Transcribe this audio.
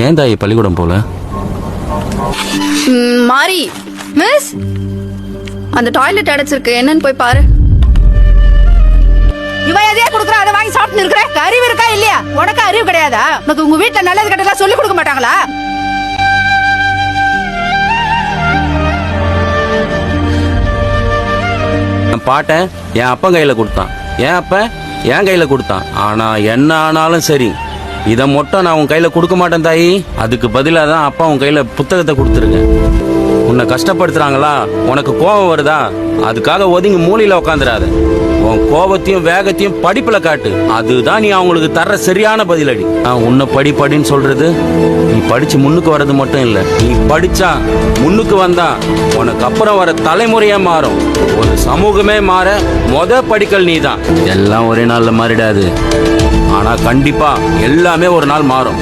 ஏன் தாயி பள்ளிக்கூடம் போல? மாறி மிஸ், அந்த டாய்லெட் அடைச்சிருக்கு, என்னன்னு போய் பாரு. இவ எதையா குடுக்குற அதை வாங்கி சாப்பிட்டு இருக்கிற? அறிவு இருக்கா இல்லையா? உனக்கு அறிவு கிடையாதா? உனக்கு உங்க வீட்டுல நல்லது கெட்டதா சொல்லி கொடுக்க மாட்டாங்களா? பாட்டேன் என் அப்பன் கையில கொடுத்தான், என் அப்பன் என் கையில கொடுத்தான். ஆனா என்ன ஆனாலும் சரி, இதை மட்டும் நான் உன் கையில கொடுக்க மாட்டேன் தாயி. அதுக்கு பதிலாக தான் அப்பா உன் கையில புத்தகத்தை கொடுத்துருக்கேன். உன்னை கஷ்டப்படுத்துறாங்களா, உனக்கு கோபம் வருதா, அதுக்காக ஒதுங்கி மூலையில உட்காந்துடாத. உன் கோபத்தையும் வேகத்தையும் படிப்புல காட்டு. அதுதான் நீ அவங்களுக்கு தர்ற சரியான பதிலடி. நான் உன்னை படின்னு சொல்றது, நீ படிச்சு முன்னுக்கு வர்றது மட்டும் இல்ல, நீ படிச்சா முன்னுக்கு வந்தா உனக்கு அப்புறம் வர தலைமுறையே மாறும், ஒரு சமூகமே மாற படிக்கல் நீ தான். எல்லாம் ஒரே நாள்ல மாறிடாது, ஆனா கண்டிப்பா எல்லாமே ஒரு நாள் மாறும்.